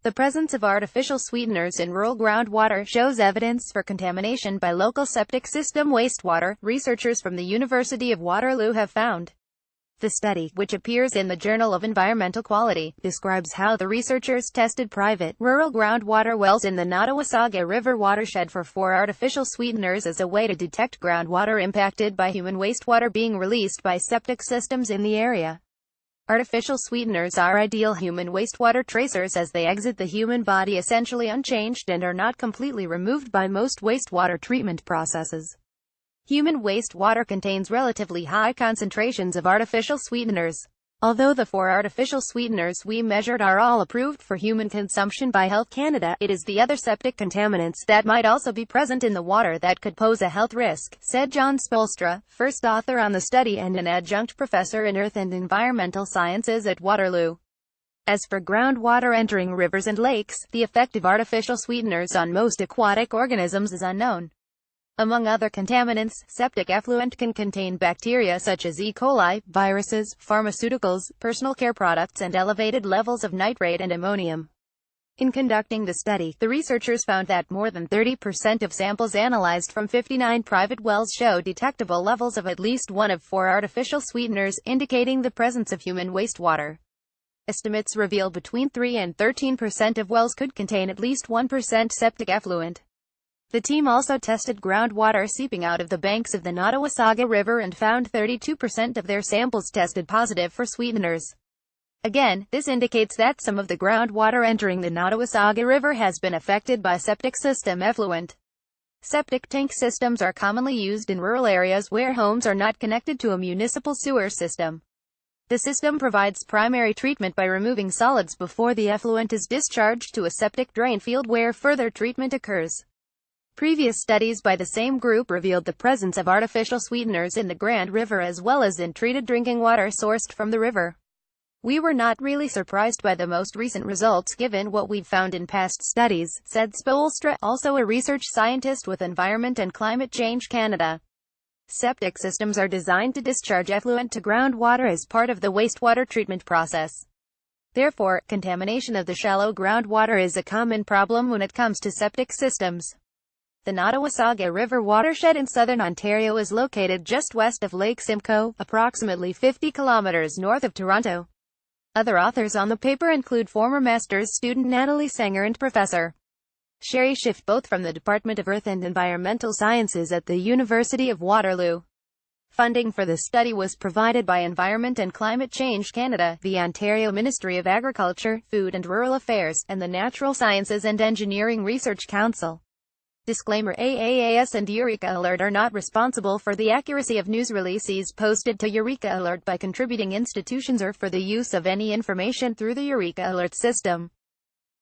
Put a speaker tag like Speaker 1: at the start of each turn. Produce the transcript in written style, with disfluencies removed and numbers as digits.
Speaker 1: The presence of artificial sweeteners in rural groundwater shows evidence for contamination by local septic system wastewater, researchers from the University of Waterloo have found. The study, which appears in the Journal of Environmental Quality, describes how the researchers tested private, rural groundwater wells in the Nottawasaga River watershed for 4 artificial sweeteners as a way to detect groundwater impacted by human wastewater being released by septic systems in the area. Artificial sweeteners are ideal human wastewater tracers as they exit the human body essentially unchanged and are not completely removed by most wastewater treatment processes. Human wastewater contains relatively high concentrations of artificial sweeteners. Although the 4 artificial sweeteners we measured are all approved for human consumption by Health Canada, it is the other septic contaminants that might also be present in the water that could pose a health risk, said John Spolstra, first author on the study and an adjunct professor in Earth and Environmental Sciences at Waterloo. As for groundwater entering rivers and lakes, the effect of artificial sweeteners on most aquatic organisms is unknown. Among other contaminants, septic effluent can contain bacteria such as E. coli, viruses, pharmaceuticals, personal care products, and elevated levels of nitrate and ammonium. In conducting the study, the researchers found that more than 30% of samples analyzed from 59 private wells show detectable levels of at least one of 4 artificial sweeteners, indicating the presence of human wastewater. Estimates reveal between 3 and 13% of wells could contain at least 1% septic effluent. The team also tested groundwater seeping out of the banks of the Nottawasaga River and found 32% of their samples tested positive for sweeteners. Again, this indicates that some of the groundwater entering the Nottawasaga River has been affected by septic system effluent. Septic tank systems are commonly used in rural areas where homes are not connected to a municipal sewer system. The system provides primary treatment by removing solids before the effluent is discharged to a septic drain field where further treatment occurs. Previous studies by the same group revealed the presence of artificial sweeteners in the Grand River as well as in treated drinking water sourced from the river. We were not really surprised by the most recent results given what we've found in past studies, said Spolstra, also a research scientist with Environment and Climate Change Canada. Septic systems are designed to discharge effluent to groundwater as part of the wastewater treatment process. Therefore, contamination of the shallow groundwater is a common problem when it comes to septic systems. The Nottawasaga River watershed in southern Ontario is located just west of Lake Simcoe, approximately 50 kilometers north of Toronto. Other authors on the paper include former master's student Natalie Sanger and Professor Sherry Schiff, both from the Department of Earth and Environmental Sciences at the University of Waterloo. Funding for the study was provided by Environment and Climate Change Canada, the Ontario Ministry of Agriculture, Food and Rural Affairs, and the Natural Sciences and Engineering Research Council. Disclaimer: AAAS and Eureka Alert are not responsible for the accuracy of news releases posted to Eureka Alert by contributing institutions or for the use of any information through the Eureka Alert system.